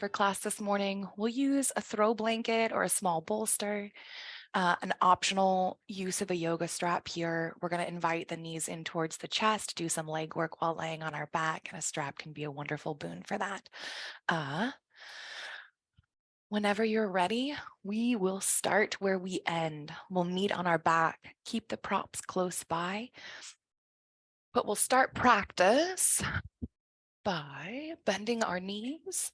for class this morning. We'll use a throw blanket or a small bolster, an optional use of a yoga strap here. We're going to invite the knees in towards the chest, do some leg work while laying on our back, and a strap can be a wonderful boon for that. Whenever you're ready, we will start where we end. We'll meet on our back, keep the props close by, but we'll start practice by bending our knees,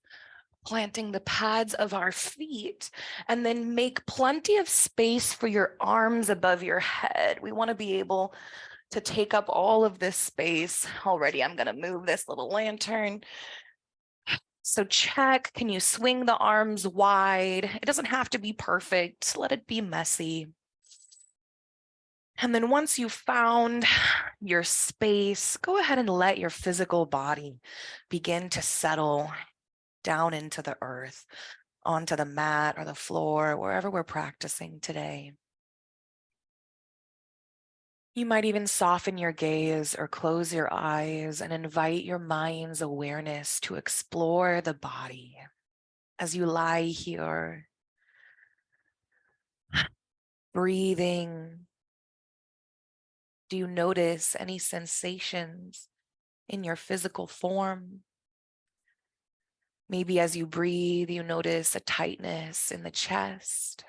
planting the pads of our feet, and then make plenty of space for your arms above your head. We want to be able to take up all of this space. Already, I'm going to move this little lantern. So check, can you swing the arms wide? It doesn't have to be perfect. Let it be messy. And then once you've found your space, go ahead and let your physical body begin to settle down into the earth, onto the mat or the floor, wherever we're practicing today. You might even soften your gaze or close your eyes and invite your mind's awareness to explore the body as you lie here, breathing. Do you notice any sensations in your physical form? Maybe as you breathe, you notice a tightness in the chest,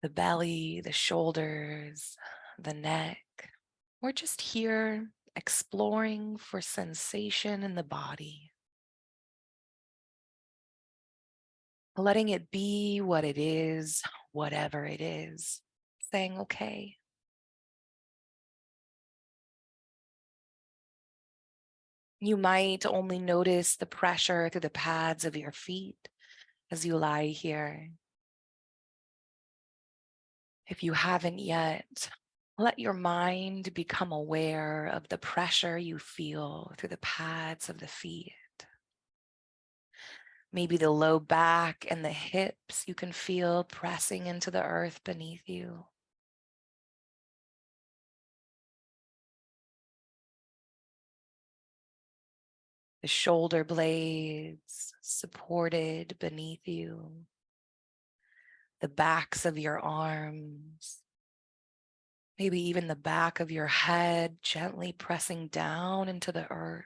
the belly, the shoulders, the neck. We're just here exploring for sensation in the body, letting it be what it is, whatever it is, saying, okay. You might only notice the pressure through the pads of your feet as you lie here. If you haven't yet, let your mind become aware of the pressure you feel through the pads of the feet. Maybe the low back and the hips you can feel pressing into the earth beneath you. The shoulder blades supported beneath you. The backs of your arms. Maybe even the back of your head gently pressing down into the earth.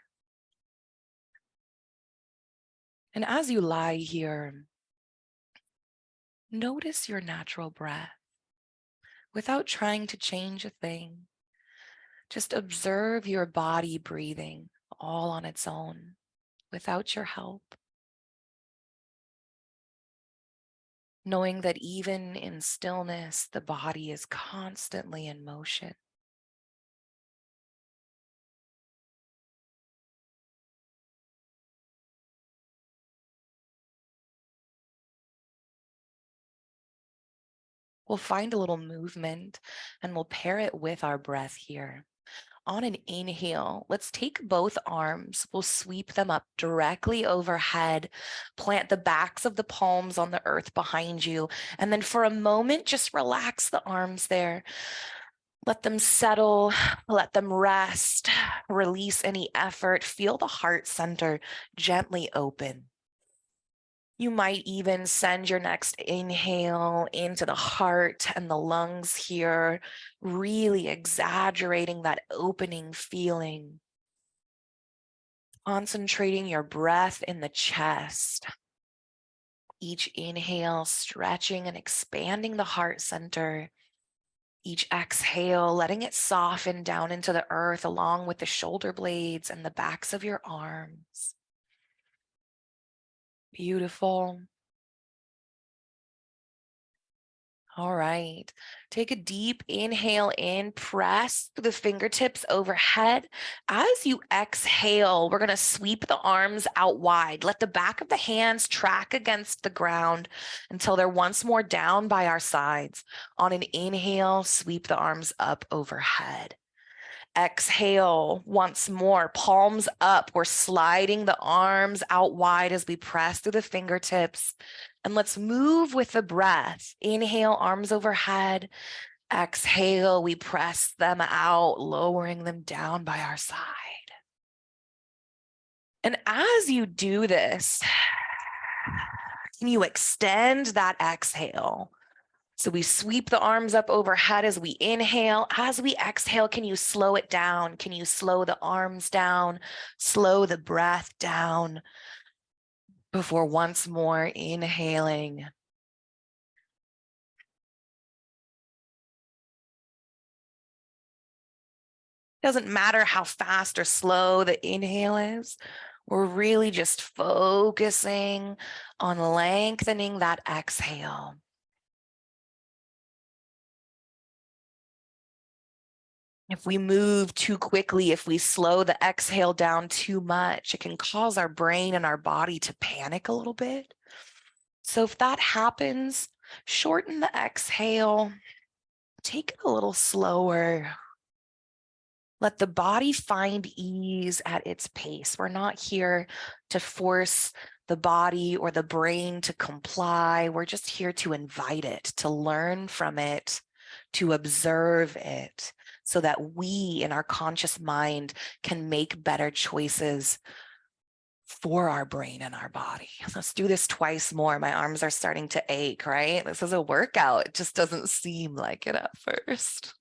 And as you lie here, notice your natural breath without trying to change a thing. Just observe your body breathing all on its own without your help. Knowing that even in stillness, the body is constantly in motion. We'll find a little movement and we'll pair it with our breath here. On an inhale, let's take both arms. We'll sweep them up directly overhead, plant the backs of the palms on the earth behind you. And then for a moment, just relax the arms there. Let them settle, let them rest, release any effort. Feel the heart center gently open. You might even send your next inhale into the heart and the lungs here, really exaggerating that opening feeling. Concentrating your breath in the chest. Each inhale, stretching and expanding the heart center. Each exhale, letting it soften down into the earth along with the shoulder blades and the backs of your arms. Beautiful. All right, take a deep inhale in, press the fingertips overhead. As you exhale, we're gonna sweep the arms out wide. Let the back of the hands track against the ground until they're once more down by our sides. On an inhale, sweep the arms up overhead. Exhale once more, palms up. We're sliding the arms out wide as we press through the fingertips. And let's move with the breath. Inhale, arms overhead. Exhale, we press them out, lowering them down by our side. And as you do this, can you extend that exhale? So we sweep the arms up overhead as we inhale. As we exhale, can you slow it down? Can you slow the arms down? Slow the breath down before once more inhaling. Doesn't matter how fast or slow the inhale is. We're really just focusing on lengthening that exhale. If we move too quickly, if we slow the exhale down too much, it can cause our brain and our body to panic a little bit. So if that happens, shorten the exhale, take it a little slower. Let the body find ease at its pace. We're not here to force the body or the brain to comply. We're just here to invite it, to learn from it, to observe it, so that we in our conscious mind can make better choices for our brain and our body. Let's do this twice more. My arms are starting to ache, right? This is a workout. It just doesn't seem like it at first.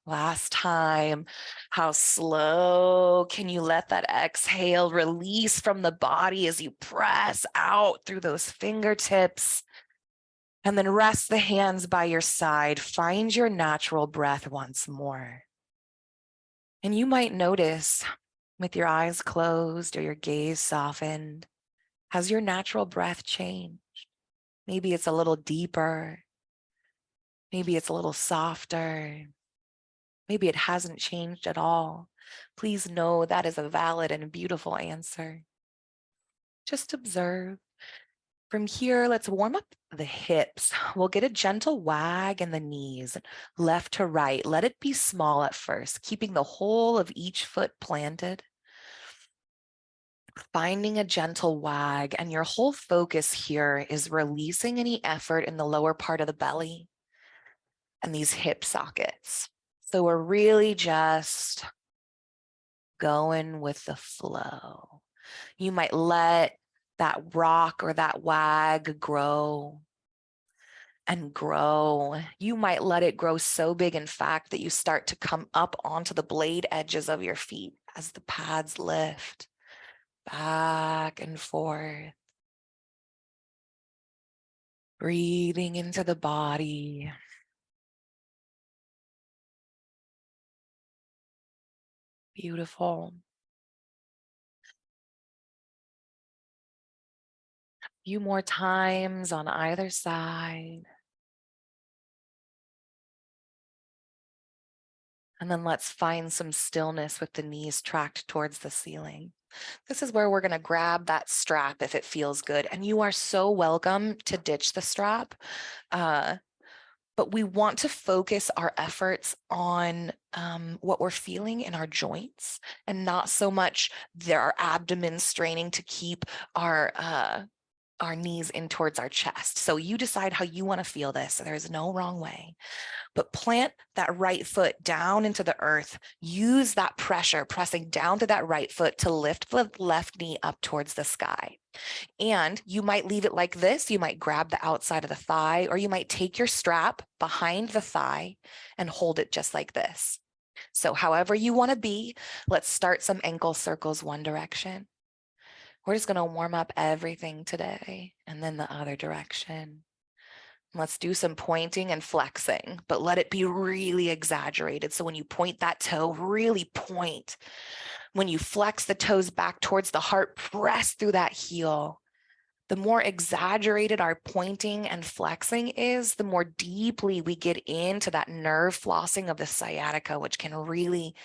Last time, how slow can you let that exhale release from the body as you press out through those fingertips? And then rest the hands by your side. Find your natural breath once more. And you might notice with your eyes closed or your gaze softened, has your natural breath changed? Maybe it's a little deeper. Maybe it's a little softer. Maybe it hasn't changed at all. Please know that is a valid and beautiful answer. Just observe. From here, let's warm up the hips. We'll get a gentle wag in the knees, left to right. Let it be small at first, keeping the whole of each foot planted. Finding a gentle wag, and your whole focus here is releasing any effort in the lower part of the belly and these hip sockets. So we're really just going with the flow. You might let that rock or that wag grow and grow. You might let it grow so big, in fact, that you start to come up onto the blade edges of your feet as the pads lift back and forth. Breathing into the body. Beautiful. A few more times on either side. And then let's find some stillness with the knees tracked towards the ceiling. This is where we're going to grab that strap if it feels good. And you are so welcome to ditch the strap. But we want to focus our efforts on what we're feeling in our joints and not so much our abdomen straining to keep our knees in towards our chest. So you decide how you want to feel this. There is no wrong way. But plant that right foot down into the earth. Use that pressure, pressing down to that right foot to lift the left knee up towards the sky. And you might leave it like this. You might grab the outside of the thigh, or you might take your strap behind the thigh and hold it just like this. So however you want to be, let's start some ankle circles one direction. We're just going to warm up everything today and then the other direction. Let's do some pointing and flexing, but let it be really exaggerated. So when you point that toe, really point. When you flex the toes back towards the heart, press through that heel. The more exaggerated our pointing and flexing is, the more deeply we get into that nerve flossing of the sciatica, which can really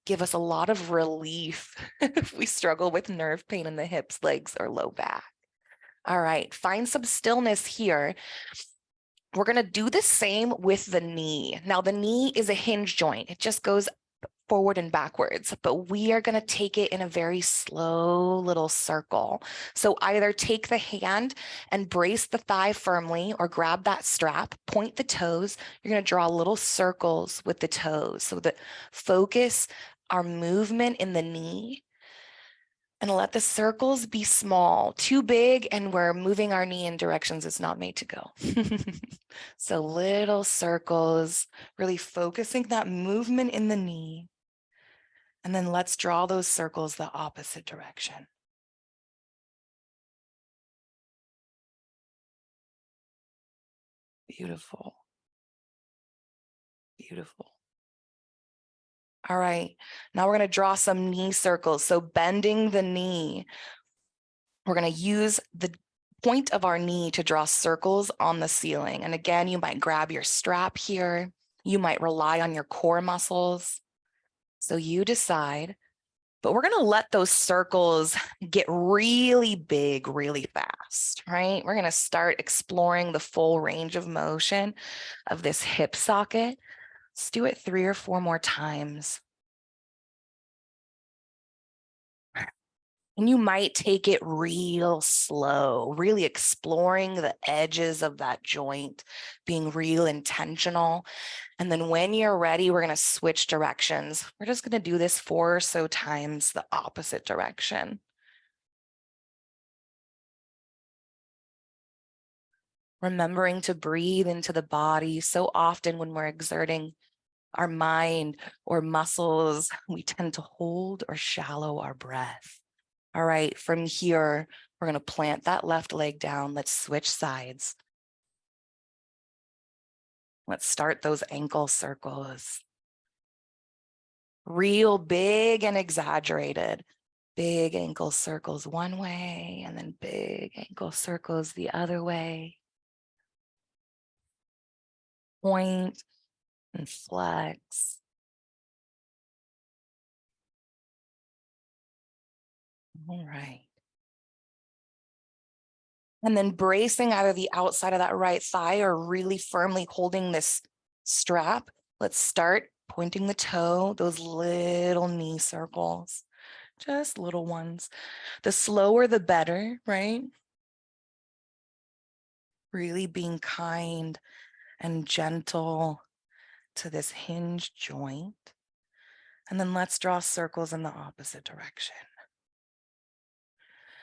give us a lot of relief if we struggle with nerve pain in the hips, legs, or low back. All right, find some stillness here. We're going to do the same with the knee. Now, the knee is a hinge joint. It just goes forward and backwards, but we are going to take it in a very slow little circle. So either take the hand and brace the thigh firmly or grab that strap, point the toes. You're going to draw little circles with the toes so that focus our movement in the knee And let the circles be small. Too big and we're moving our knee in directions it's not made to go. So little circles, really focusing that movement in the knee. And then let's draw those circles the opposite direction. Beautiful. Beautiful. All right, now we're going to draw some knee circles. So bending the knee, we're going to use the point of our knee to draw circles on the ceiling. And again, you might grab your strap here. You might rely on your core muscles. So you decide, but we're going to let those circles get really big, really fast, right? We're going to start exploring the full range of motion of this hip socket. Let's do it 3 or 4 more times. And you might take it real slow, really exploring the edges of that joint, being real intentional. And then when you're ready, we're going to switch directions. We're just going to do this 4 or so times the opposite direction. Remembering to breathe into the body. So often when we're exerting our mind or muscles, we tend to hold or shallow our breath. All right, from here, we're going to plant that left leg down. Let's switch sides. Let's start those ankle circles. Real big and exaggerated. Big ankle circles one way and then big ankle circles the other way. Point and flex. All right. And then bracing out of the outside of that right thigh or really firmly holding this strap. Let's start pointing the toe, those little knee circles, just little ones. The slower, the better, right? Really being kind and gentle to this hinged joint. And then let's draw circles in the opposite direction.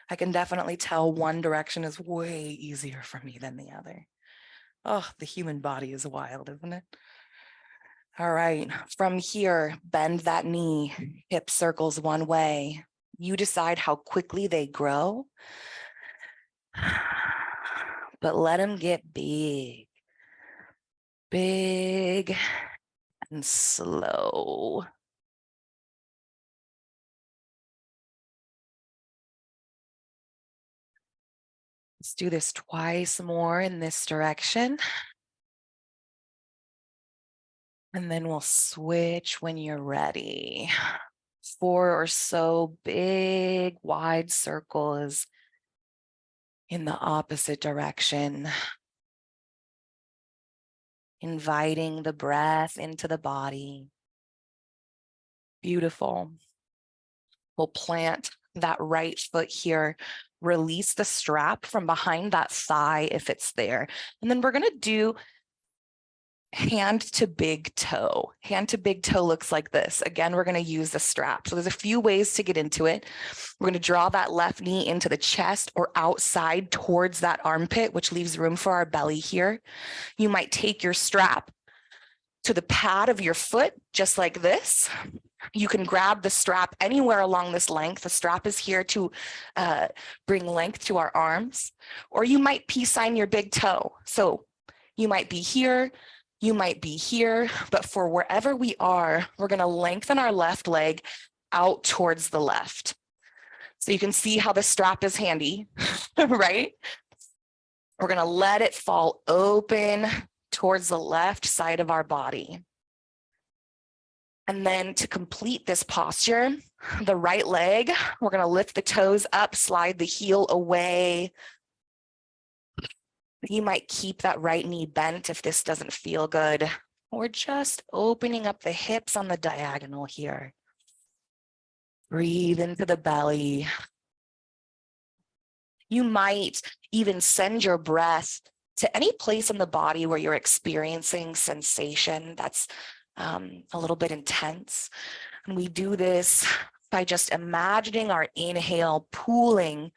I can definitely tell one direction is way easier for me than the other. Oh, the human body is wild, isn't it? All right, from here, bend that knee, hip circles one way. You decide how quickly they grow, but let them get big, big and slow. Let's do this twice more in this direction. And then we'll switch when you're ready. 4 or so big, wide circles in the opposite direction. Inviting the breath into the body. Beautiful. We'll plant that right foot here. Release the strap from behind that thigh if it's there. And then we're going to do hand to big toe. Hand to big toe looks like this. Again, we're going to use the strap. So there's a few ways to get into it. We're going to draw that left knee into the chest or outside towards that armpit, which leaves room for our belly here. You might take your strap to the pad of your foot, just like this. You can grab the strap anywhere along this length. The strap is here to bring length to our arms, or you might peace sign your big toe. So you might be here, you might be here, but for wherever we are, we're going to lengthen our left leg out towards the left. So you can see how the strap is handy, right? We're going to let it fall open towards the left side of our body. And then to complete this posture, the right leg, we're going to lift the toes up, slide the heel away. You might keep that right knee bent if this doesn't feel good. We're just opening up the hips on the diagonal here. Breathe into the belly. You might even send your breath to any place in the body where you're experiencing sensation that's a little bit intense. And we do this by just imagining our inhale pooling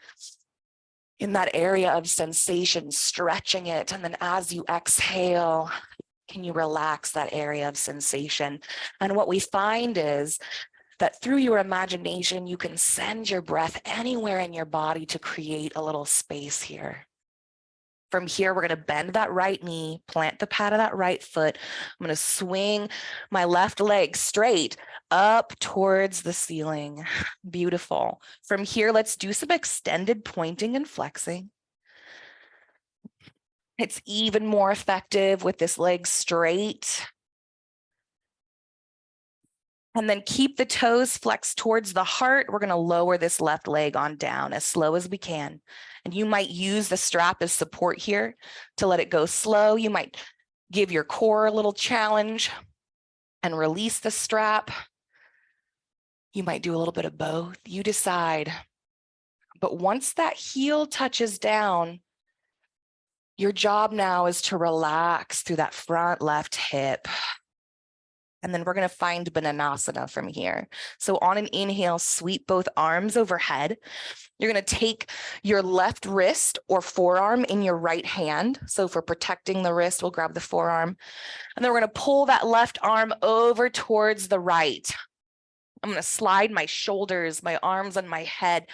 in that area of sensation, stretching it. And then as you exhale, can you relax that area of sensation? And what we find is that through your imagination, you can send your breath anywhere in your body to create a little space here. From here, we're going to bend that right knee, plant the pad of that right foot. I'm going to swing my left leg straight up towards the ceiling. Beautiful. From here, let's do some extended pointing and flexing. It's even more effective with this leg straight. And then keep the toes flexed towards the heart. We're going to lower this left leg on down as slow as we can. And you might use the strap as support here to let it go slow. You might give your core a little challenge and release the strap. You might do a little bit of both. You decide. But once that heel touches down, your job now is to relax through that front left hip. And then we're going to find Bananasana from here. So on an inhale, sweep both arms overhead. You're going to take your left wrist or forearm in your right hand. So for protecting the wrist, we'll grab the forearm. And then we're going to pull that left arm over towards the right. I'm going to slide my shoulders, my arms, and my head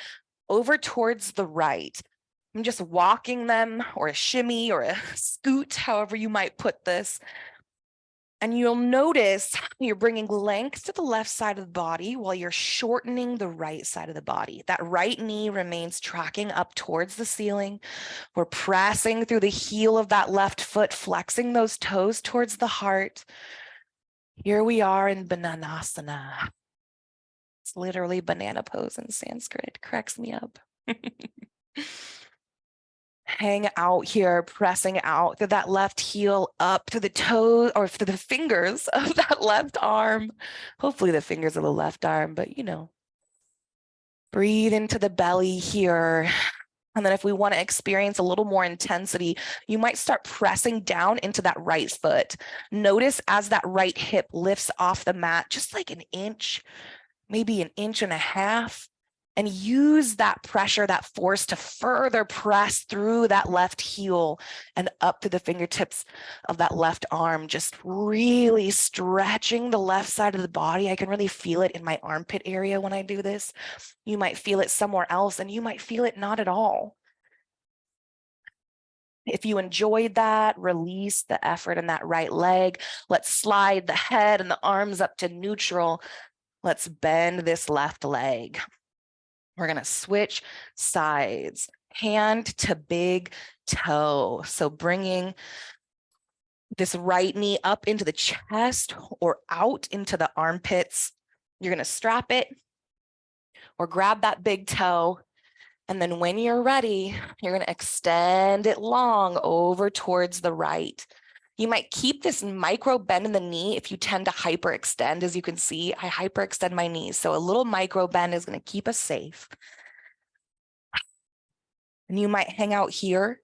over towards the right. I'm just walking them, or a shimmy or a scoot, however you might put this. And you'll notice you're bringing length to the left side of the body while you're shortening the right side of the body. That right knee remains tracking up towards the ceiling. We're pressing through the heel of that left foot, flexing those toes towards the heart. Here we are in Bananasana. It's literally banana pose in Sanskrit. It cracks me up. Hang out here, pressing out through that left heel up to the toes or to the fingers of that left arm. Hopefully the fingers of the left arm, but you know. Breathe into the belly here. And then if we want to experience a little more intensity, you might start pressing down into that right foot. Notice as that right hip lifts off the mat, just like an inch, maybe an inch and a half. And use that pressure, that force to further press through that left heel and up to the fingertips of that left arm, just really stretching the left side of the body. I can really feel it in my armpit area when I do this. You might feel it somewhere else, and you might feel it not at all. If you enjoyed that, release the effort in that right leg. Let's slide the head and the arms up to neutral. Let's bend this left leg. We're going to switch sides, hand to big toe. So bringing this right knee up into the chest or out into the armpits. You're going to strap it or grab that big toe. And then when you're ready, you're going to extend it long over towards the right. You might keep this micro bend in the knee if you tend to hyperextend. As you can see, I hyperextend my knees. So a little micro bend is going to keep us safe. And you might hang out here,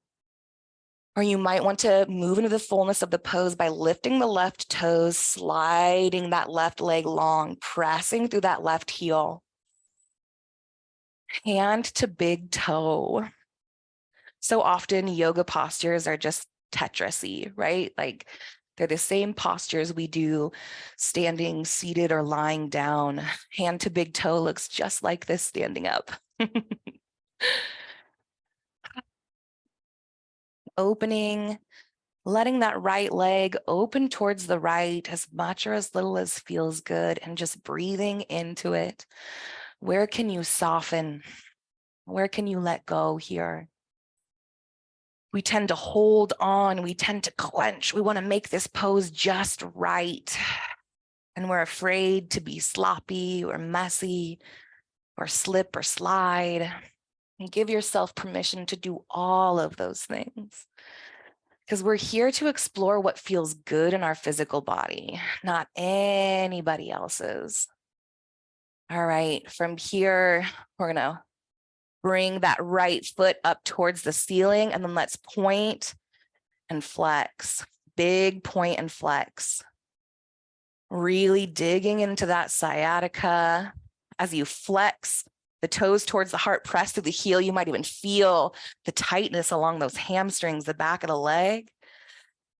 or you might want to move into the fullness of the pose by lifting the left toes, sliding that left leg long, pressing through that left heel. Hand to big toe. So often yoga postures are just Tetris-y, right? Like they're the same postures we do standing, seated, or lying down. Hand to big toe looks just like this standing up. Opening, letting that right leg open towards the right as much or as little as feels good, and just breathing into it. Where can you soften? Where can you let go here? We tend to hold on, we tend to clench. We want to make this pose just right. And we're afraid to be sloppy or messy or slip or slide. And give yourself permission to do all of those things. Because we're here to explore what feels good in our physical body, not anybody else's. All right, from here, we're gonna bring that right foot up towards the ceiling, and then let's point and flex. Big point and flex. Really digging into that sciatica As you flex the toes towards the heart, press through the heel. You might even feel the tightness along those hamstrings, the back of the leg.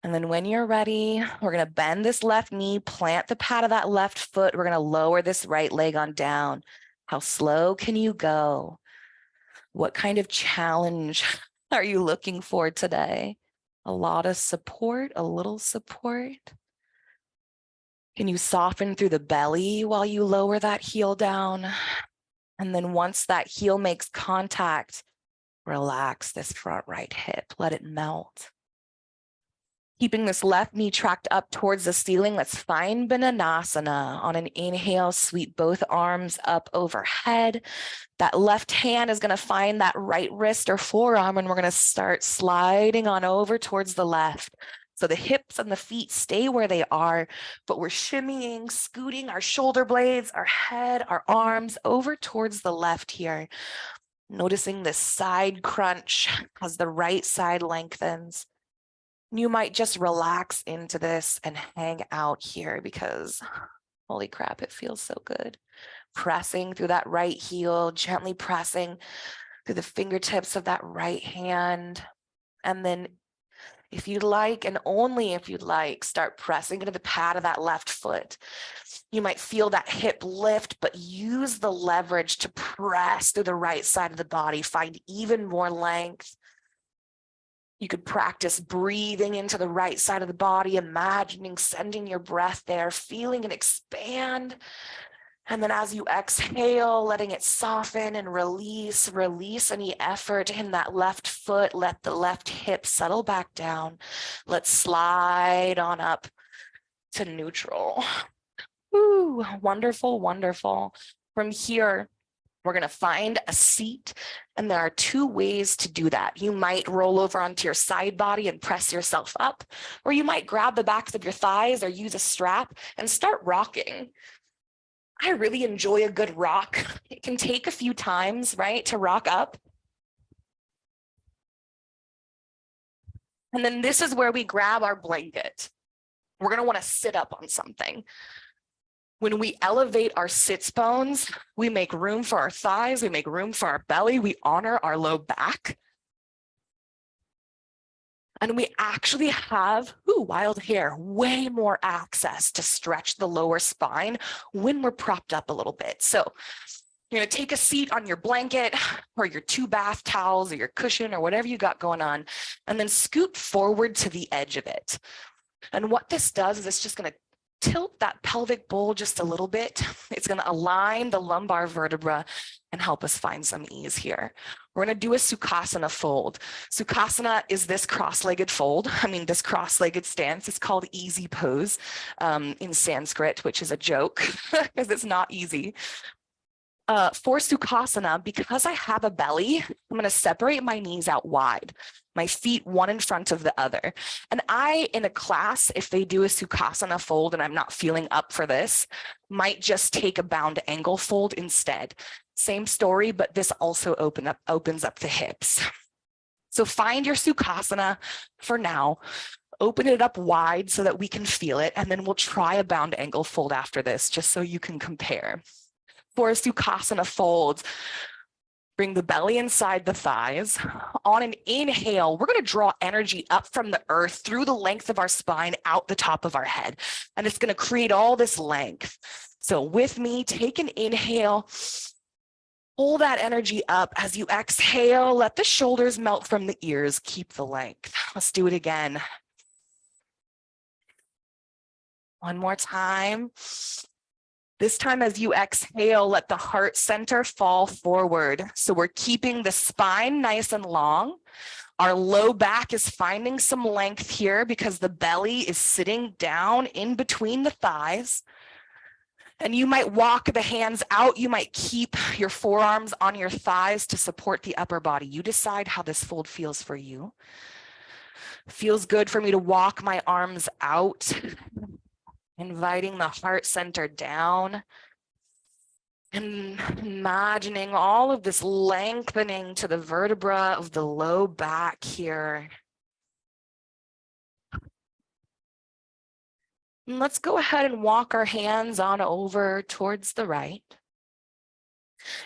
And then when you're ready, we're going to bend this left knee, plant the pad of that left foot. We're going to lower this right leg on down. How slow can you go? What kind of challenge are you looking for today? A lot of support, a little support. Can you soften through the belly while you lower that heel down? And then once that heel makes contact, relax this front right hip, let it melt. Keeping this left knee tracked up towards the ceiling, let's find Bananasana. On an inhale, sweep both arms up overhead. That left hand is going to find that right wrist or forearm, and we're going to start sliding on over towards the left. So the hips and the feet stay where they are, but we're shimmying, scooting our shoulder blades, our head, our arms over towards the left here. Noticing this side crunch as the right side lengthens. You might just relax into this and hang out here because holy crap, it feels so good. Pressing through that right heel, gently pressing through the fingertips of that right hand. And then if you'd like, and only if you'd like, start pressing into the pad of that left foot. You might feel that hip lift, but use the leverage to press through the right side of the body. Find even more length. You could practice breathing into the right side of the body, imagining sending your breath there, feeling it expand. And then as you exhale, letting it soften and release any effort in that left foot. Let the left hip settle back down. Let's slide on up to neutral. Ooh, wonderful, wonderful. From here, we're going to find a seat, and there are two ways to do that. You might roll over onto your side body and press yourself up, or you might grab the backs of your thighs or use a strap and start rocking. I really enjoy a good rock. It can take a few times, right, to rock up. And then this is where we grab our blanket. We're going to want to sit up on something. When we elevate our sits bones, we make room for our thighs, we make room for our belly, we honor our low back. And we actually have, wild hair, way more access to stretch the lower spine when we're propped up a little bit. So you're going to take a seat on your blanket or your 2 bath towels or your cushion or whatever you got going on, and then scoot forward to the edge of it. And what this does is it's just going to tilt that pelvic bowl just a little bit. It's going to align the lumbar vertebra and help us find some ease here. We're going to do a Sukhasana fold. Sukhasana is this cross-legged fold. This cross-legged stance is called easy pose in Sanskrit, which is a joke because it's not easy. For Sukhasana, because I have a belly, I'm going to separate my knees out wide, my feet one in front of the other. And in a class, if they do a Sukhasana fold and I'm not feeling up for this, might just take a bound angle fold instead. Same story, but this also opens up the hips. So find your Sukhasana for now. Open it up wide so that we can feel it, and then we'll try a bound angle fold after this, just so you can compare. For a Sukhasana fold, bring the belly inside the thighs. On an inhale, we're going to draw energy up from the earth through the length of our spine out the top of our head. And it's going to create all this length. So with me, take an inhale. Pull that energy up. As you exhale, let the shoulders melt from the ears. Keep the length. Let's do it again. One more time. This time, as you exhale, let the heart center fall forward. So we're keeping the spine nice and long. Our low back is finding some length here because the belly is sitting down in between the thighs. And you might walk the hands out. You might keep your forearms on your thighs to support the upper body. You decide how this fold feels for you. Feels good for me to walk my arms out, inviting the heart center down and imagining all of this lengthening to the vertebra of the low back here. And let's go ahead and walk our hands on over towards the right.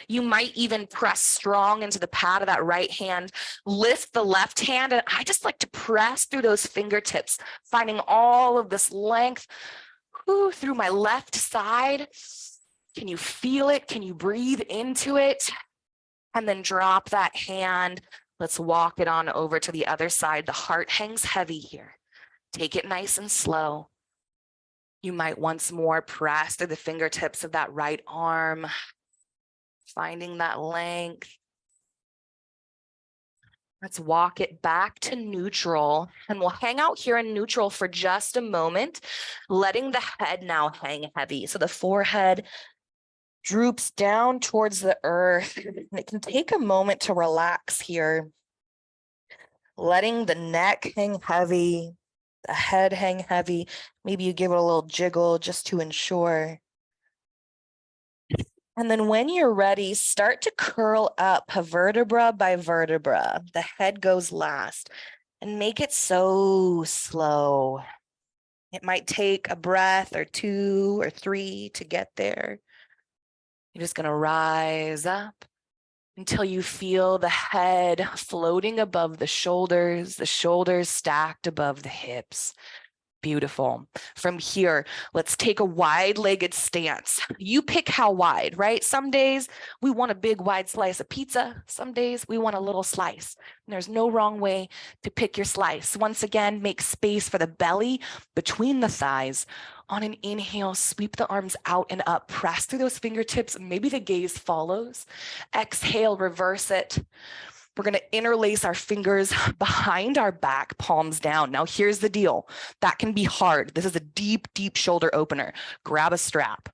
You might even press strong into the pad of that right hand, lift the left hand, and I just like to press through those fingertips, finding all of this length through my left side. Can you feel it? Can you breathe into it? And then drop that hand. Let's walk it on over to the other side. The heart hangs heavy here. Take it nice and slow. You might once more press through the fingertips of that right arm, finding that length. Let's walk it back to neutral, and we'll hang out here in neutral for just a moment, letting the head now hang heavy. So the forehead droops down towards the earth, and it can take a moment to relax here, letting the neck hang heavy, the head hang heavy. Maybe you give it a little jiggle just to ensure. And then when you're ready, start to curl up vertebra by vertebra. The head goes last, and make it so slow. It might take a breath or 2 or 3 to get there. You're just gonna rise up until you feel the head floating above the shoulders stacked above the hips. Beautiful. From here, let's take a wide-legged stance. You pick how wide, right? Some days we want a big wide slice of pizza. Some days we want a little slice. And there's no wrong way to pick your slice. Once again, make space for the belly between the thighs. On an inhale, sweep the arms out and up. Press through those fingertips. Maybe the gaze follows. Exhale, reverse it. We're going to interlace our fingers behind our back, palms down. Now, here's the deal. That can be hard. This is a deep, deep shoulder opener. Grab a strap.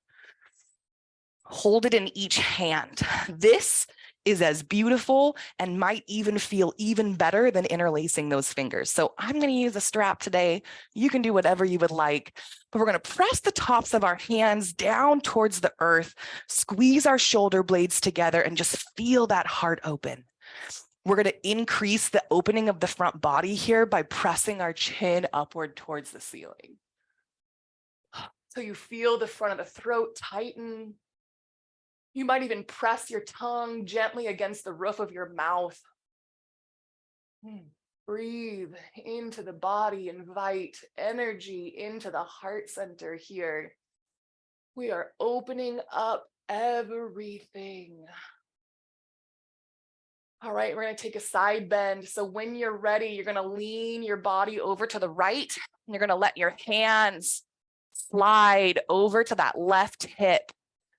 Hold it in each hand. This is as beautiful and might even feel even better than interlacing those fingers. So I'm going to use a strap today. You can do whatever you would like, but we're going to press the tops of our hands down towards the earth, squeeze our shoulder blades together, and just feel that heart open. We're going to increase the opening of the front body here by pressing our chin upward towards the ceiling. So you feel the front of the throat tighten. You might even press your tongue gently against the roof of your mouth. Breathe into the body, invite energy into the heart center here. We are opening up everything. All right, we're going to take a side bend. So when you're ready, you're going to lean your body over to the right, and you're going to let your hands slide over to that left hip.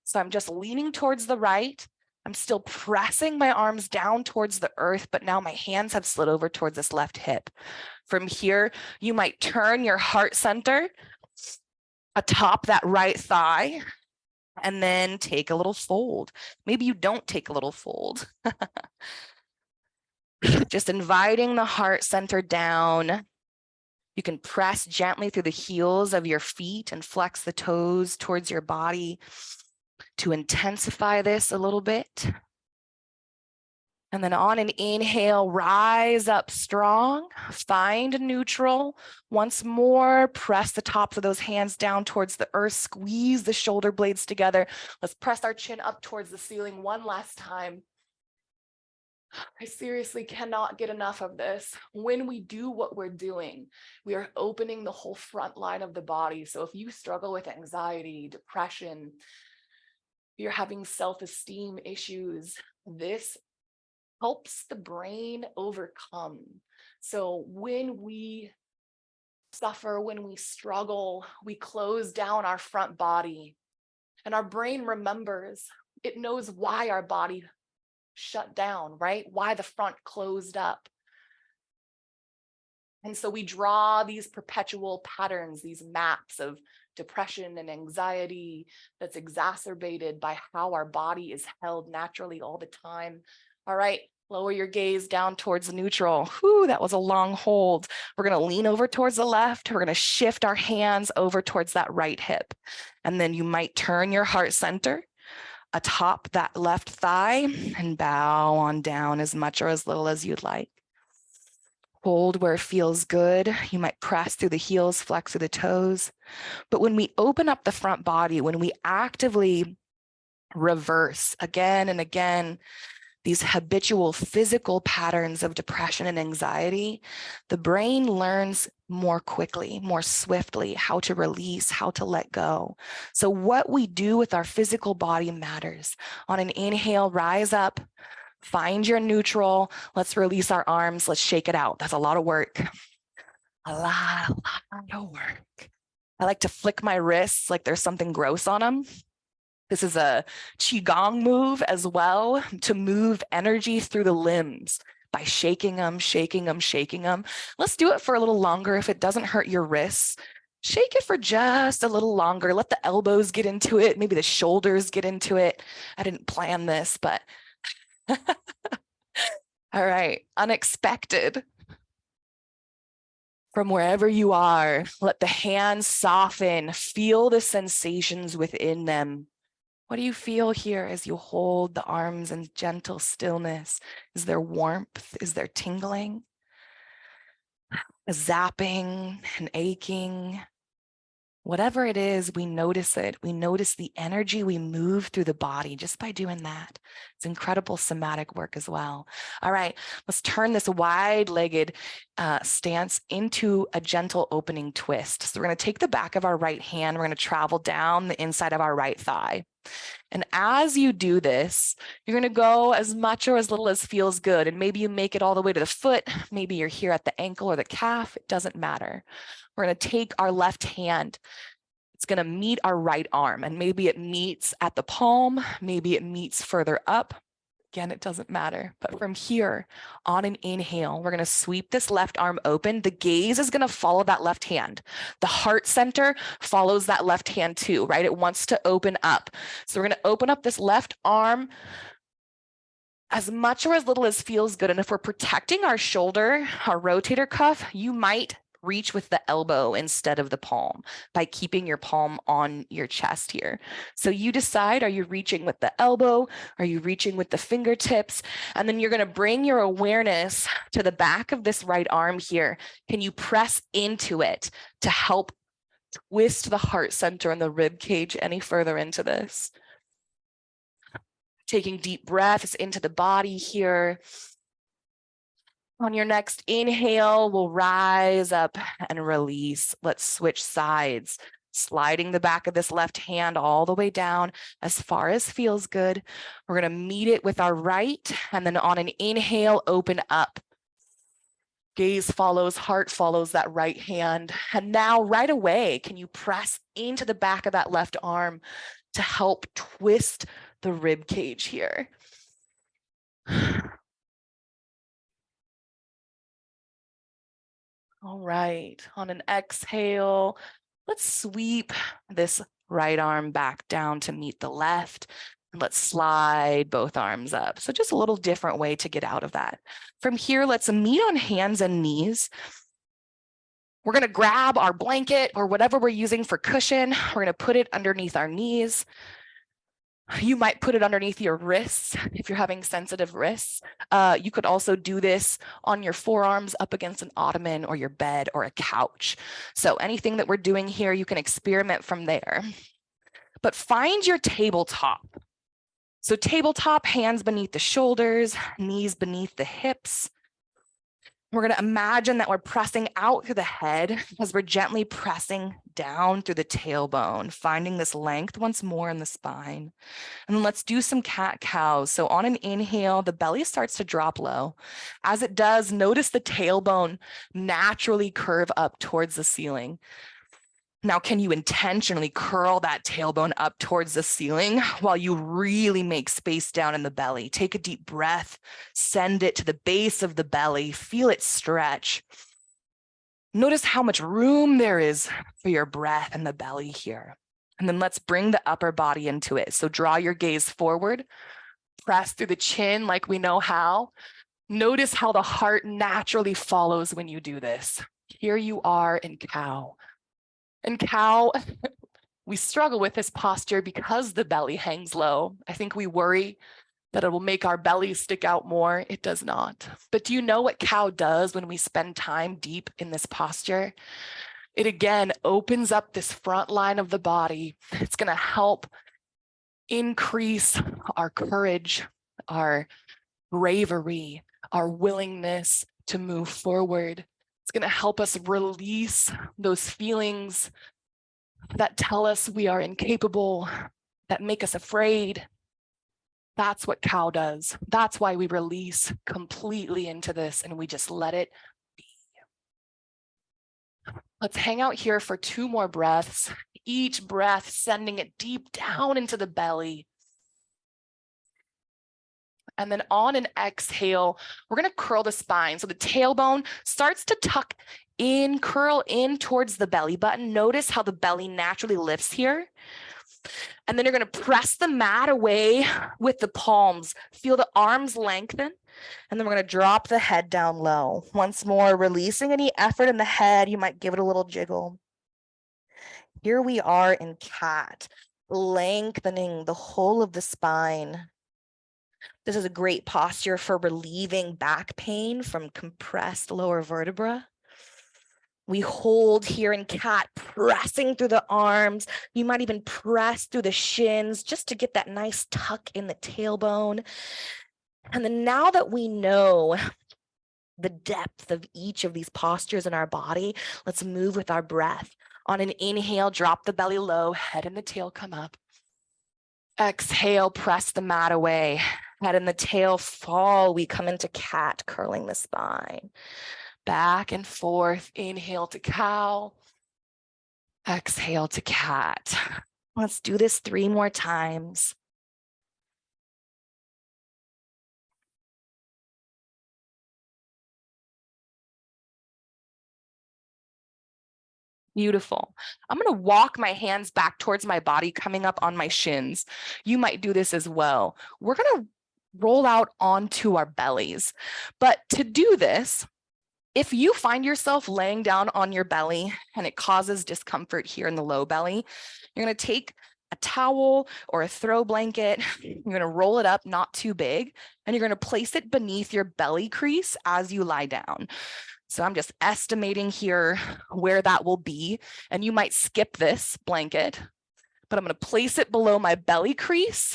So I'm just leaning towards the right. I'm still pressing my arms down towards the earth, but now my hands have slid over towards this left hip. From here, you might turn your heart center atop that right thigh, and then take a little fold. Maybe you don't take a little fold. Just inviting the heart center down. You can press gently through the heels of your feet and flex the toes towards your body to intensify this a little bit. And then on an inhale, rise up strong, find neutral. Once more, press the tops of those hands down towards the earth, squeeze the shoulder blades together. Let's press our chin up towards the ceiling one last time. I seriously cannot get enough of this. When we do what we're doing, we are opening the whole front line of the body. So if you struggle with anxiety, depression, you're having self-esteem issues, this helps the brain overcome. So when we suffer, when we struggle, we close down our front body, and our brain remembers. It knows why our body shut down, right? Why the front closed up. And so we draw these perpetual patterns, these maps of depression and anxiety that's exacerbated by how our body is held naturally all the time. All right, lower your gaze down towards neutral. Whew, that was a long hold. We're going to lean over towards the left. We're going to shift our hands over towards that right hip. And then you might turn your heart center atop that left thigh and bow on down as much or as little as you'd like. Hold where it feels good. You might press through the heels, flex through the toes. But when we open up the front body, when we actively reverse again and again these habitual physical patterns of depression and anxiety, the brain learns more quickly, more swiftly how to release, how to let go. So what we do with our physical body matters. On an inhale, rise up, find your neutral. Let's release our arms. Let's shake it out. That's a lot of work. A lot of work. I like to flick my wrists like there's something gross on them. This is a Qigong move as well, to move energy through the limbs by shaking them, shaking them, shaking them. Let's do it for a little longer. If it doesn't hurt your wrists, shake it for just a little longer. Let the elbows get into it. Maybe the shoulders get into it. I didn't plan this, but all right, unexpected. From wherever you are, let the hands soften, feel the sensations within them. What do you feel here as you hold the arms in gentle stillness? Is there warmth? Is there tingling? A zapping, an aching? Whatever it is, we notice it. We notice the energy we move through the body just by doing that. It's incredible somatic work as well. All right, let's turn this wide-legged stance into a gentle opening twist. So we're going to take the back of our right hand. We're going to travel down the inside of our right thigh. And as you do this, you're going to go as much or as little as feels good. And maybe you make it all the way to the foot. Maybe you're here at the ankle or the calf. It doesn't matter. We're going to take our left hand. It's going to meet our right arm. And maybe it meets at the palm. Maybe it meets further up. Again, it doesn't matter. But from here, on an inhale, we're going to sweep this left arm open. The gaze is going to follow that left hand. The heart center follows that left hand too, right? It wants to open up. So we're going to open up this left arm as much or as little as feels good. And if we're protecting our shoulder, our rotator cuff, you might reach with the elbow instead of the palm by keeping your palm on your chest here. So you decide, are you reaching with the elbow? Are you reaching with the fingertips? And then you're going to bring your awareness to the back of this right arm here. Can you press into it to help twist the heart center and the rib cage any further into this? Taking deep breaths into the body here. On your next inhale, we'll rise up and release. Let's switch sides, sliding the back of this left hand all the way down as far as feels good. We're going to meet it with our right, and then on an inhale, open up. Gaze follows, heart follows that right hand. And now right away, can you press into the back of that left arm to help twist the rib cage here? All right, on an exhale, let's sweep this right arm back down to meet the left. And let's slide both arms up. So just a little different way to get out of that. From here, let's meet on hands and knees. We're going to grab our blanket or whatever we're using for cushion. We're going to put it underneath our knees. You might put it underneath your wrists if you're having sensitive wrists. You could also do this on your forearms up against an ottoman or your bed or a couch. So anything that we're doing here, you can experiment from there. But find your tabletop. So tabletop, hands beneath the shoulders, knees beneath the hips. We're going to imagine that we're pressing out through the head as we're gently pressing down through the tailbone, finding this length once more in the spine. And then let's do some cat-cows. So on an inhale, the belly starts to drop low. As it does, notice the tailbone naturally curve up towards the ceiling. Now, can you intentionally curl that tailbone up towards the ceiling while you really make space down in the belly? Take a deep breath, send it to the base of the belly, feel it stretch. Notice how much room there is for your breath in the belly here. And then let's bring the upper body into it. So draw your gaze forward, press through the chin like we know how. Notice how the heart naturally follows when you do this. Here you are in cow. In cow, we struggle with this posture because the belly hangs low. I think we worry that it will make our belly stick out more. It does not. But do you know what cow does when we spend time deep in this posture? It again opens up this front line of the body. It's going to help increase our courage, our bravery, our willingness to move forward. It's going to help us release those feelings that tell us we are incapable, that make us afraid. That's what cow does. That's why we release completely into this and we just let it be. Let's hang out here for 2 more breaths. Each breath sending it deep down into the belly. And then on an exhale, we're going to curl the spine. So the tailbone starts to tuck in, curl in towards the belly button. Notice how the belly naturally lifts here. And then you're going to press the mat away with the palms. Feel the arms lengthen. And then we're going to drop the head down low. Once more, releasing any effort in the head. You might give it a little jiggle. Here we are in cat, lengthening the whole of the spine. This is a great posture for relieving back pain from compressed lower vertebra. We hold here in cat, pressing through the arms. You might even press through the shins just to get that nice tuck in the tailbone. And then now that we know the depth of each of these postures in our body, let's move with our breath. On an inhale, drop the belly low, head and the tail come up. Exhale, press the mat away. Head and the tail fall. We come into cat, curling the spine. Back and forth. Inhale to cow. Exhale to cat. Let's do this 3 more times. Beautiful. I'm going to walk my hands back towards my body, coming up on my shins. You might do this as well. We're going to roll out onto our bellies. But to do this, if you find yourself laying down on your belly and it causes discomfort here in the low belly, you're going to take a towel or a throw blanket. You're going to roll it up, not too big, and you're going to place it beneath your belly crease as you lie down. So I'm just estimating here where that will be, and you might skip this blanket, but I'm going to place it below my belly crease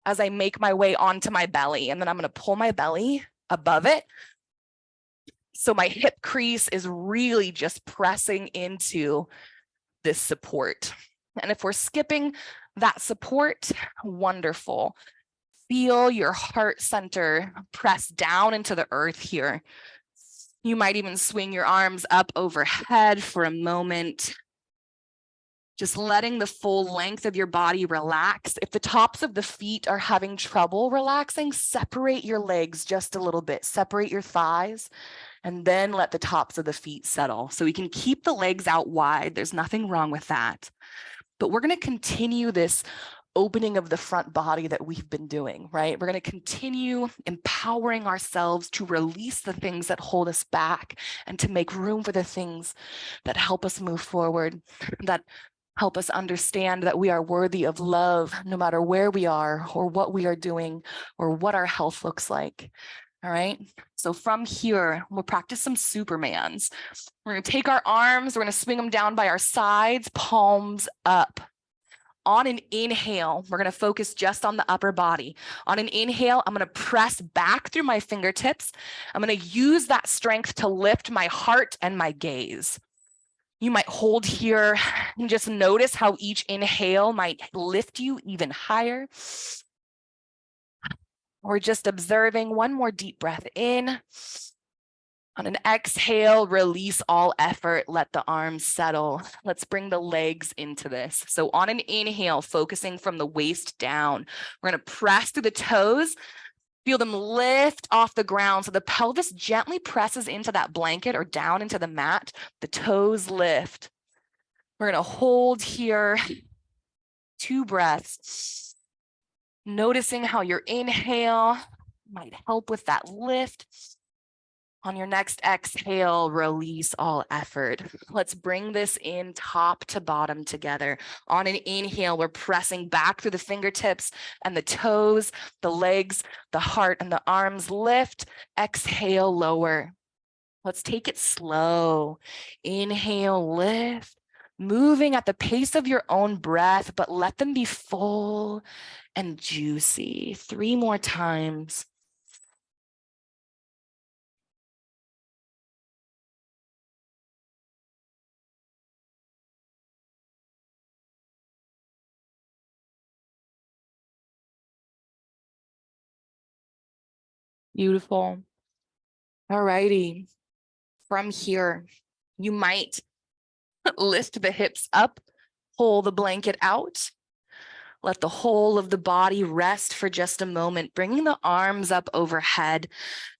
as I make my way onto my belly, and then I'm going to pull my belly above it. So my hip crease is really just pressing into this support. And if we're skipping that support, wonderful. Feel your heart center press down into the earth here. You might even swing your arms up overhead for a moment. Just letting the full length of your body relax. If the tops of the feet are having trouble relaxing, separate your legs just a little bit. Separate your thighs and then let the tops of the feet settle. So we can keep the legs out wide. There's nothing wrong with that. But we're going to continue this opening of the front body that we've been doing, right? We're going to continue empowering ourselves to release the things that hold us back and to make room for the things that help us move forward, that help us understand that we are worthy of love no matter where we are or what we are doing or what our health looks like. All right. So from here, we'll practice some Supermans. We're going to take our arms, we're going to swing them down by our sides, palms up. On an inhale, we're going to focus just on the upper body. On an inhale, I'm going to press back through my fingertips. I'm going to use that strength to lift my heart and my gaze. You might hold here and just notice how each inhale might lift you even higher. We're just observing. One more deep breath in. On an exhale, release all effort. Let the arms settle. Let's bring the legs into this. So on an inhale, focusing from the waist down, we're going to press through the toes. Feel them lift off the ground. So the pelvis gently presses into that blanket or down into the mat. The toes lift. We're going to hold here. 2 breaths. Noticing how your inhale might help with that lift. On your next exhale, release all effort. Let's bring this in top to bottom together. On an inhale, we're pressing back through the fingertips and the toes, the legs, the heart, and the arms lift. Exhale, lower. Let's take it slow. Inhale, lift. moving at the pace of your own breath, but let them be full and juicy. 3 more times. Beautiful. All righty. From here, you might lift the hips up, pull the blanket out. Let the whole of the body rest for just a moment, bringing the arms up overhead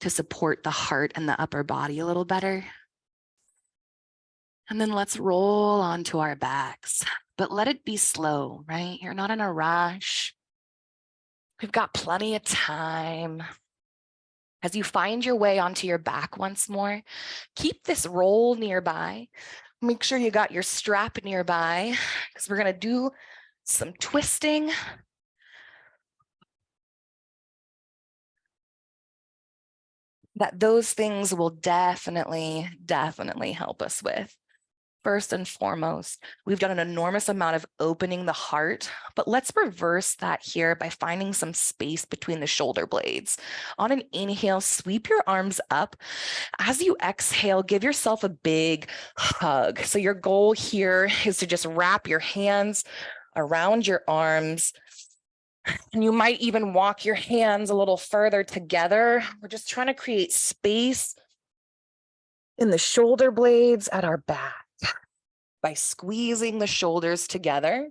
to support the heart and the upper body a little better. And then let's roll onto our backs, but let it be slow, right? You're not in a rush. We've got plenty of time. As you find your way onto your back once more, keep this roll nearby. Make sure you got your strap nearby because we're going to do some twisting. Those things will definitely help us with. First and foremost, we've done an enormous amount of opening the heart, but let's reverse that here by finding some space between the shoulder blades. On an inhale, sweep your arms up. As you exhale, give yourself a big hug. So your goal here is to just wrap your hands around your arms. And you might even walk your hands a little further together. We're just trying to create space in the shoulder blades at our back by squeezing the shoulders together.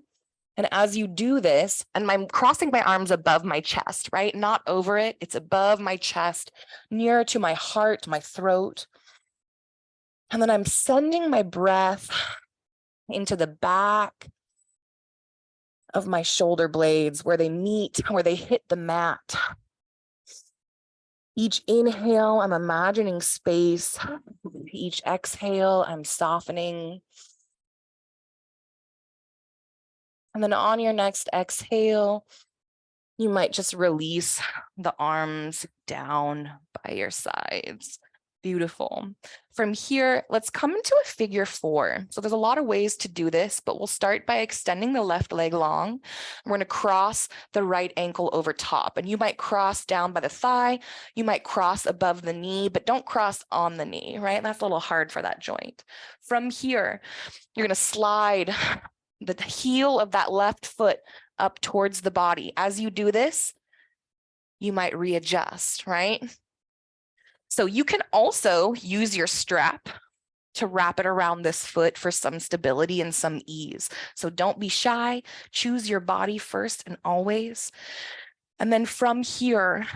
And as you do this, and I'm crossing my arms above my chest, right? Not over it, it's above my chest, nearer to my heart, my throat. And then I'm sending my breath into the back of my shoulder blades where they meet, where they hit the mat. Each inhale, I'm imagining space. Each exhale, I'm softening. And then on your next exhale, you might just release the arms down by your sides. Beautiful. From here, let's come into a figure 4. So there's a lot of ways to do this, but we'll start by extending the left leg long. We're going to cross the right ankle over top, and you might cross down by the thigh. You might cross above the knee, but don't cross on the knee, right? That's a little hard for that joint. From here, you're going to slide the heel of that left foot up towards the body. As you do this, you might readjust, right? So you can also use your strap to wrap it around this foot for some stability and some ease. So don't be shy. Choose your body first and always. And then from here,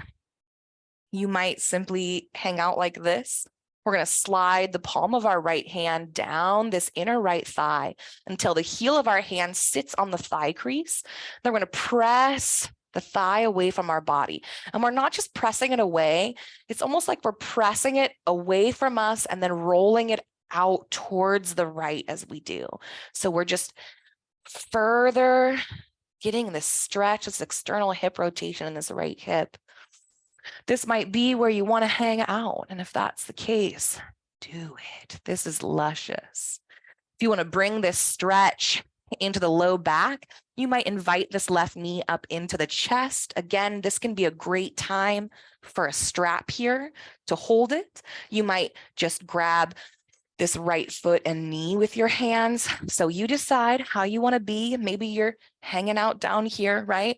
you might simply hang out like this. We're going to slide the palm of our right hand down this inner right thigh until the heel of our hand sits on the thigh crease. Then we're going to press the thigh away from our body. And we're not just pressing it away. It's almost like we're pressing it away from us and then rolling it out towards the right as we do. So we're just further getting this stretch, this external hip rotation in this right hip. This might be where you want to hang out. And if that's the case, do it. This is luscious. If you want to bring this stretch into the low back, you might invite this left knee up into the chest. Again, this can be a great time for a strap here to hold it. You might just grab this right foot and knee with your hands. So you decide how you want to be. Maybe you're hanging out down here, right?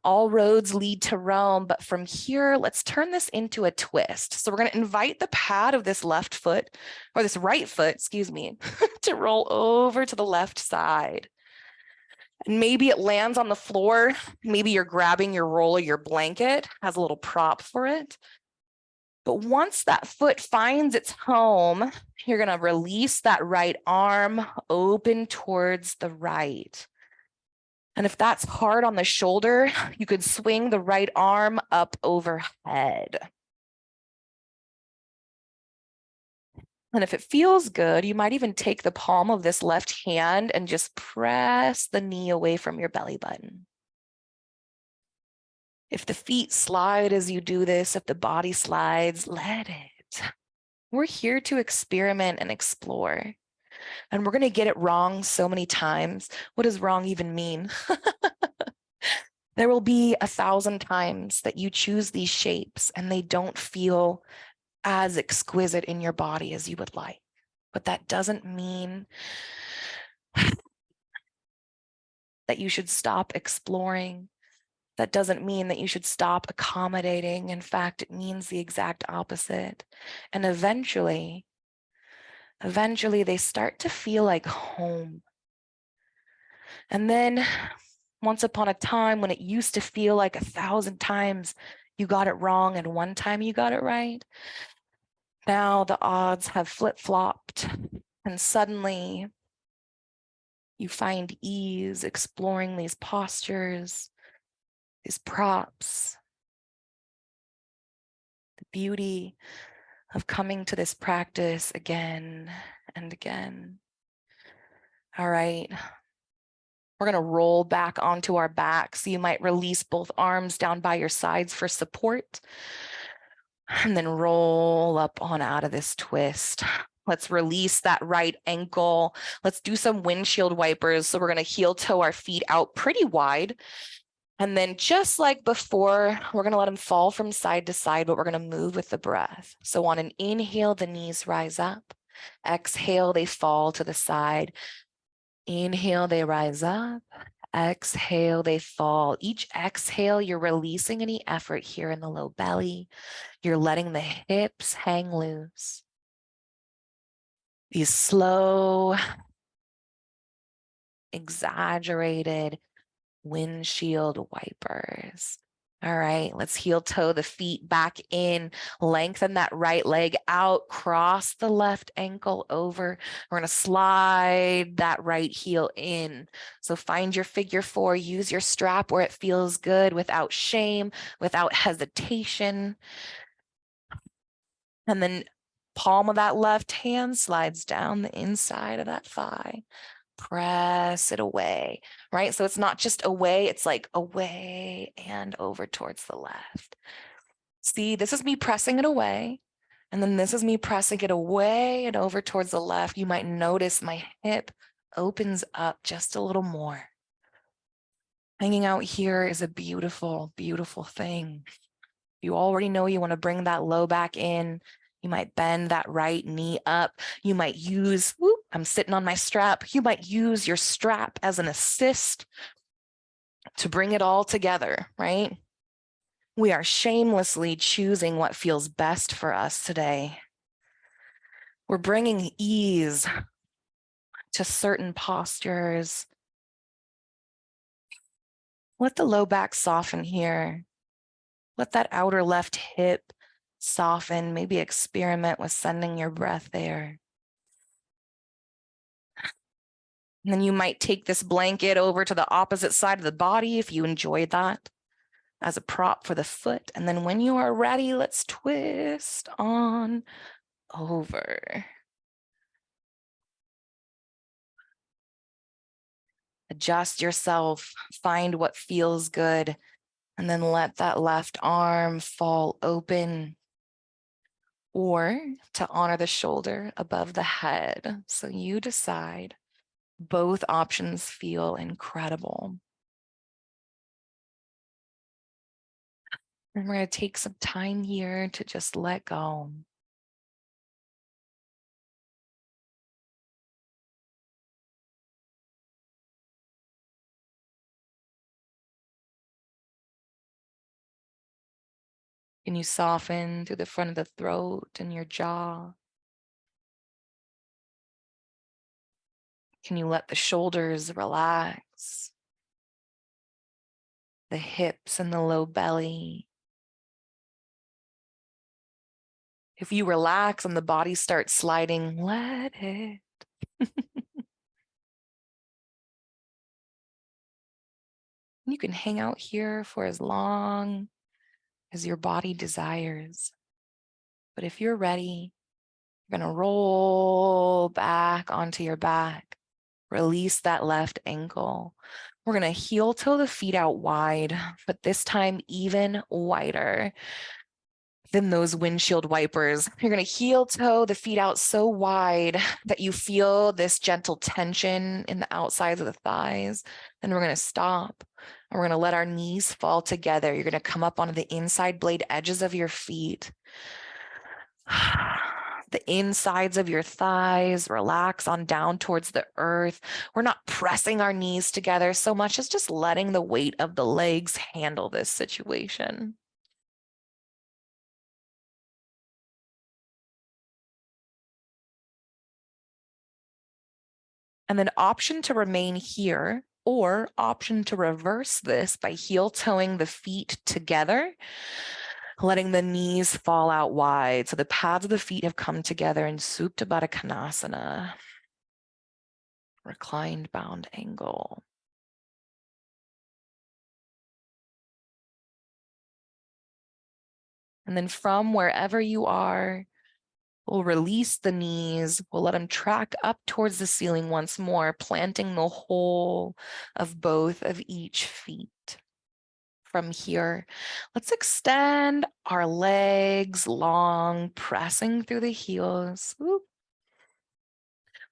All roads lead to Rome, but from here, let's turn this into a twist. So we're going to invite the pad of this left foot, or this right foot, excuse me, to roll over to the left side. And maybe it lands on the floor. Maybe you're grabbing your roll or your blanket, has a little prop for it. But once that foot finds its home, you're going to release that right arm open towards the right. And if that's hard on the shoulder, you could swing the right arm up overhead. And if it feels good, you might even take the palm of this left hand and just press the knee away from your belly button. If the feet slide as you do this, if the body slides, let it. We're here to experiment and explore. And we're going to get it wrong so many times. What does wrong even mean? There will be 1,000 times that you choose these shapes and they don't feel as exquisite in your body as you would like. But that doesn't mean that you should stop exploring. That doesn't mean that you should stop accommodating. In fact, it means the exact opposite. And eventually they start to feel like home. And then once upon a time when it used to feel like 1,000 times you got it wrong and one time you got it right, now the odds have flip-flopped and suddenly you find ease exploring these postures, these props, the beauty of coming to this practice again and again. All right. We're going to roll back onto our back. So you might release both arms down by your sides for support and then roll up on out of this twist. Let's release that right ankle. Let's do some windshield wipers. So we're going to heel toe our feet out pretty wide. And then just like before, we're going to let them fall from side to side, but we're going to move with the breath. So on an inhale, the knees rise up. Exhale, they fall to the side. Inhale, they rise up. Exhale, they fall. Each exhale, you're releasing any effort here in the low belly. You're letting the hips hang loose. These slow, exaggerated windshield wipers. All right, let's heel toe the feet back in, lengthen that right leg out, cross the left ankle over. We're going to slide that right heel in. So find your figure four, use your strap where it feels good without shame, without hesitation. And then palm of that left hand slides down the inside of that thigh. Press it away, right? So it's not just away, it's like away and over towards the left. See, this is me pressing it away. And then this is me pressing it away and over towards the left. You might notice my hip opens up just a little more. Hanging out here is a beautiful, beautiful thing. You already know you want to bring that low back in. You might bend that right knee up. You might use, I'm sitting on my strap. You might use your strap as an assist to bring it all together, right? We are shamelessly choosing what feels best for us today. We're bringing ease to certain postures. Let the low back soften here. Let that outer left hip soften. Maybe experiment with sending your breath there. And then you might take this blanket over to the opposite side of the body if you enjoyed that as a prop for the foot. And then when you are ready, let's twist on over. Adjust yourself, find what feels good, and then let that left arm fall open, or to honor the shoulder above the head. So you decide. Both options feel incredible. And we're going to take some time here to just let go. Can you soften through the front of the throat and your jaw? Can you let the shoulders relax? The hips and the low belly. If you relax and the body starts sliding, let it. You can hang out here for as long as your body desires. But if you're ready, you're going to roll back onto your back. Release that left ankle. We're going to heel toe the feet out wide, but this time even wider. than those windshield wipers. You're going to heel toe the feet out so wide that you feel this gentle tension in the outsides of the thighs. Then we're going to stop. And we're going to let our knees fall together. You're going to come up onto the inside blade edges of your feet. The insides of your thighs relax on down towards the earth. We're not pressing our knees together so much as just letting the weight of the legs handle this situation. And then option to remain here, or option to reverse this by heel toeing the feet together, letting the knees fall out wide. So the pads of the feet have come together in Supta Baddha Konasana, reclined bound angle. And then from wherever you are, we'll release the knees. We'll let them track up towards the ceiling once more, planting the whole of both of each feet. From here, let's extend our legs long, pressing through the heels. Ooh.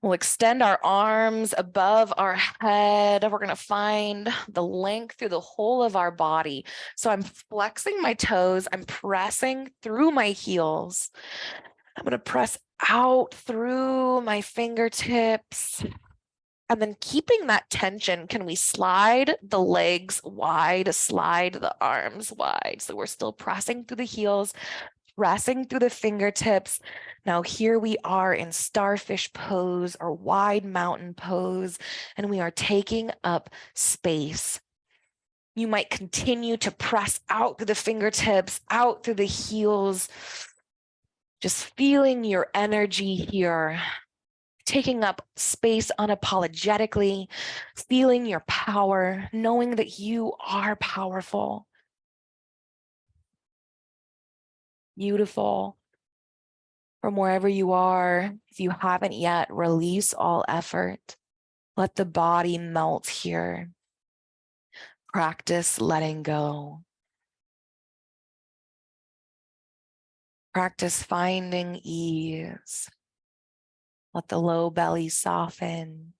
We'll extend our arms above our head. We're going to find the length through the whole of our body. So I'm flexing my toes. I'm pressing through my heels. I'm going to press out through my fingertips. And then keeping that tension, can we slide the legs wide, slide the arms wide? So we're still pressing through the heels, pressing through the fingertips. Now here we are in starfish pose or wide mountain pose, and we are taking up space. You might continue to press out through the fingertips, out through the heels, just feeling your energy here, taking up space unapologetically, feeling your power, knowing that you are powerful. Beautiful. From wherever you are, if you haven't yet, release all effort. Let the body melt here. Practice letting go. Practice finding ease. Let the low belly soften.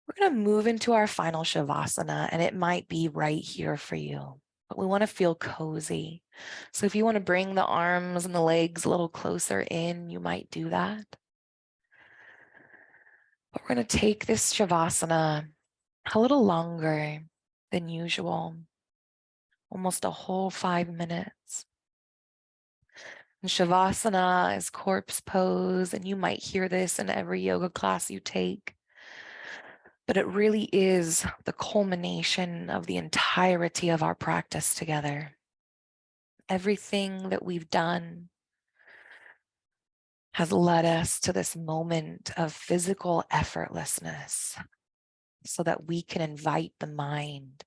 We're going to move into our final Shavasana, and it might be right here for you, but we want to feel cozy. So if you want to bring the arms and the legs a little closer in, you might do that. But we're going to take this Shavasana a little longer than usual, almost a whole 5 minutes. And Shavasana is corpse pose, and you might hear this in every yoga class you take. But it really is the culmination of the entirety of our practice together. Everything that we've done has led us to this moment of physical effortlessness so that we can invite the mind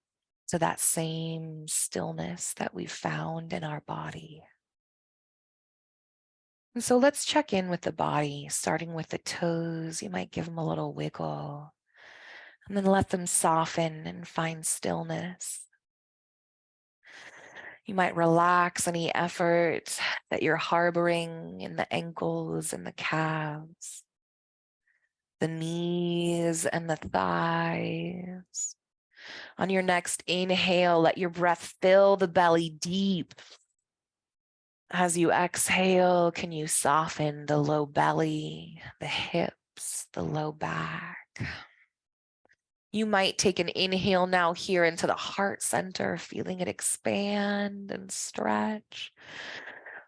to that same stillness that we found in our body. And so let's check in with the body, starting with the toes. You might give them a little wiggle. And then let them soften and find stillness. You might relax any effort that you're harboring in the ankles and the calves, the knees and the thighs. On your next inhale, let your breath fill the belly deep. As you exhale, can you soften the low belly, the hips, the low back? You might take an inhale now here into the heart center, feeling it expand and stretch.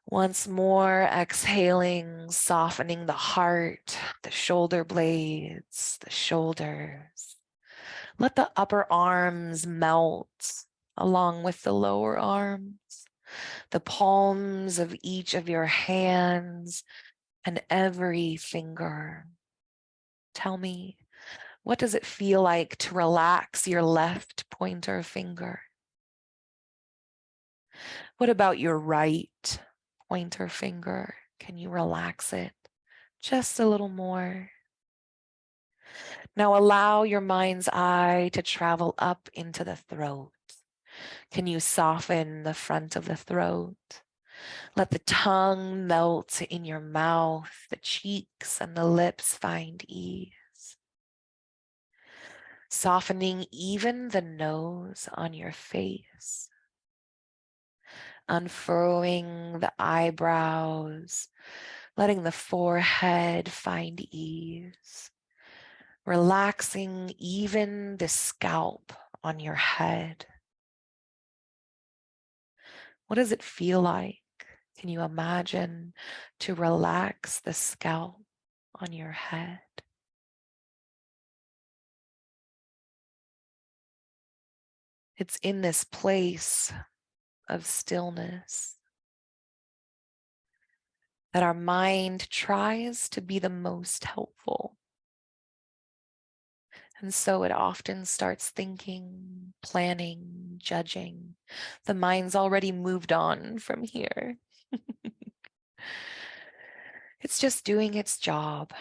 Once more, exhaling, softening the heart, the shoulder blades, the shoulders. Let the upper arms melt along with the lower arms, the palms of each of your hands and every finger. Tell me, what does it feel like to relax your left pointer finger? What about your right pointer finger? Can you relax it just a little more? Now allow your mind's eye to travel up into the throat. Can you soften the front of the throat? Let the tongue melt in your mouth, the cheeks and the lips find ease. Softening even the nose on your face. Unfurrowing the eyebrows, letting the forehead find ease. Relaxing even the scalp on your head. What does it feel like? Can you imagine to relax the scalp on your head? It's in this place of stillness that our mind tries to be the most helpful. And so it often starts thinking, planning, judging. The mind's already moved on from here. It's just doing its job.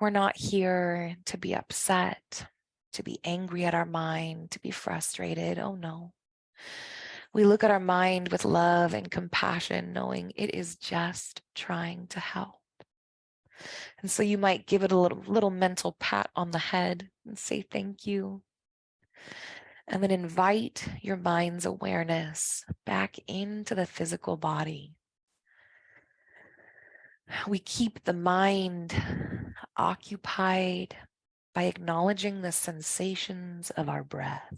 We're not here to be upset, to be angry at our mind, to be frustrated. Oh no. We look at our mind with love and compassion, knowing it is just trying to help. And so you might give it a little mental pat on the head and say thank you. And then invite your mind's awareness back into the physical body. We keep the mind occupied by acknowledging the sensations of our breath,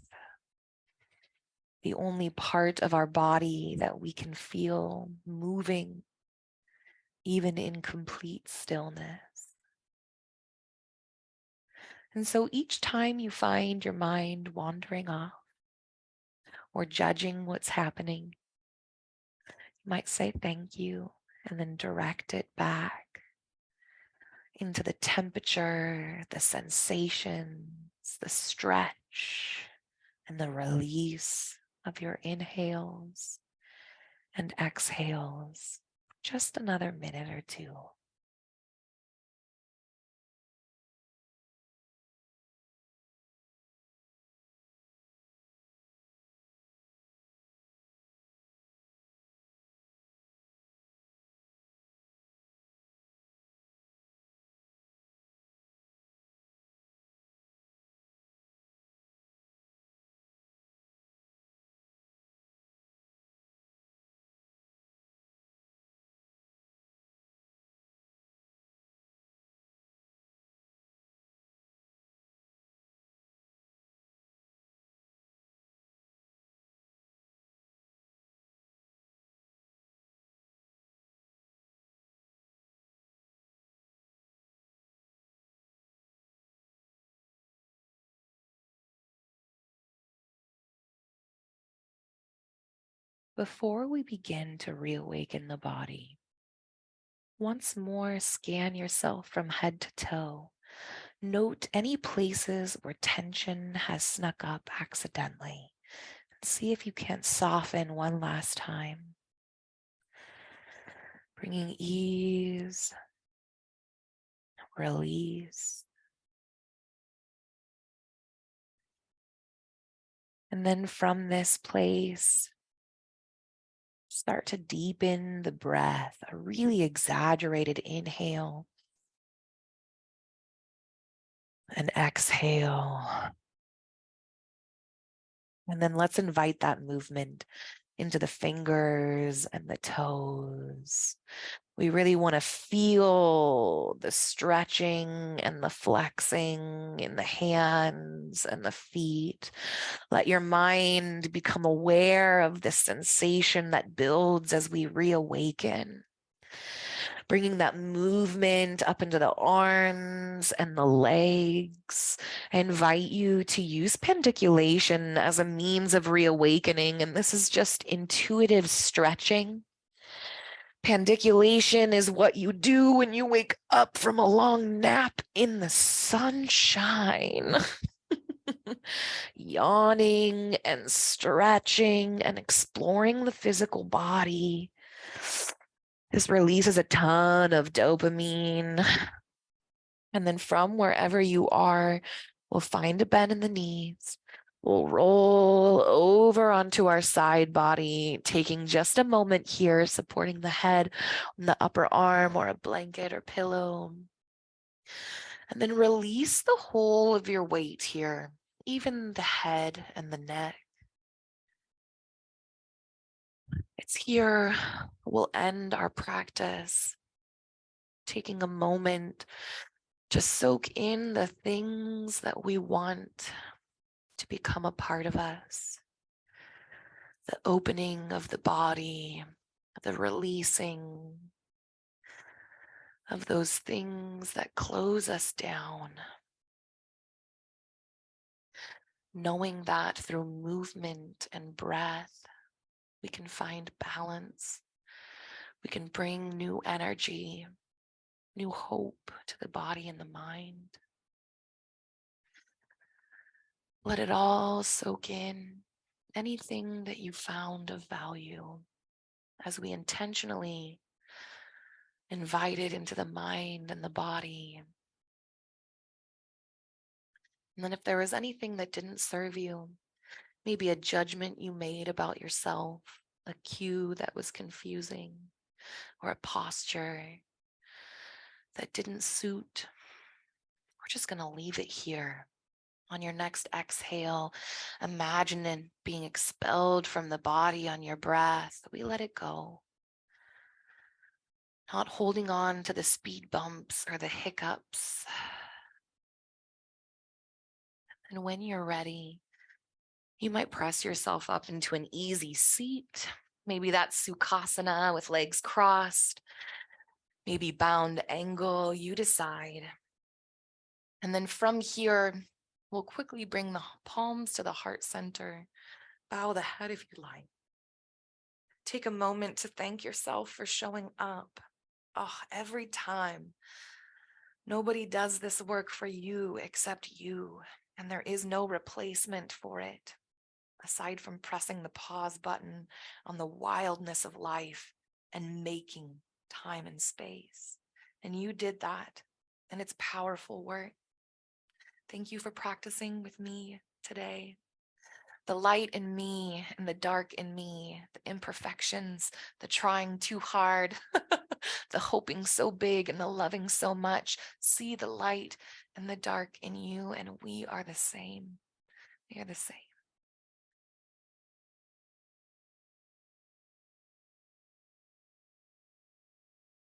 the only part of our body that we can feel moving even in complete stillness. And so each time you find your mind wandering off or judging what's happening, you might say thank you and then direct it back into the temperature, the sensations, the stretch, and the release of your inhales and exhales. Just another minute or two. Before we begin to reawaken the body, once more scan yourself from head to toe. Note any places where tension has snuck up accidentally. See if you can't soften one last time. Bringing ease, release. And then from this place, start to deepen the breath, a really exaggerated inhale. And exhale. And then let's invite that movement into the fingers and the toes. We really want to feel the stretching and the flexing in the hands and the feet. Let your mind become aware of the sensation that builds as we reawaken. Bringing that movement up into the arms and the legs. I invite you to use pandiculation as a means of reawakening, and this is just intuitive stretching. Pandiculation is what you do when you wake up from a long nap in the sunshine. Yawning and stretching and exploring the physical body. This releases a ton of dopamine. And then from wherever you are, we'll find a bend in the knees. We'll roll over onto our side body, taking just a moment here, supporting the head on the upper arm or a blanket or pillow. And then release the whole of your weight here, even the head and the neck. It's here. We'll end our practice, taking a moment to soak in the things that we want to become a part of us. The opening of the body, the releasing of those things that close us down. Knowing that through movement and breath, we can find balance. We can bring new energy, new hope to the body and the mind. Let it all soak in, anything that you found of value, as we intentionally invite it into the mind and the body. And then if there was anything that didn't serve you, maybe a judgment you made about yourself, a cue that was confusing, or a posture that didn't suit, we're just going to leave it here. On your next exhale, imagine it being expelled from the body on your breath. We let it go. Not holding on to the speed bumps or the hiccups. And when you're ready, you might press yourself up into an easy seat. Maybe that's Sukhasana with legs crossed. Maybe bound angle, you decide. And then from here, we'll quickly bring the palms to the heart center. Bow the head if you like. Take a moment to thank yourself for showing up. Oh, every time. Nobody does this work for you except you, and there is no replacement for it, aside from pressing the pause button on the wildness of life and making time and space. And you did that, and it's powerful work. Thank you for practicing with me today. The light in me and the dark in me, the imperfections, the trying too hard, the hoping so big and the loving so much. See the light and the dark in you, and we are the same. We are the same.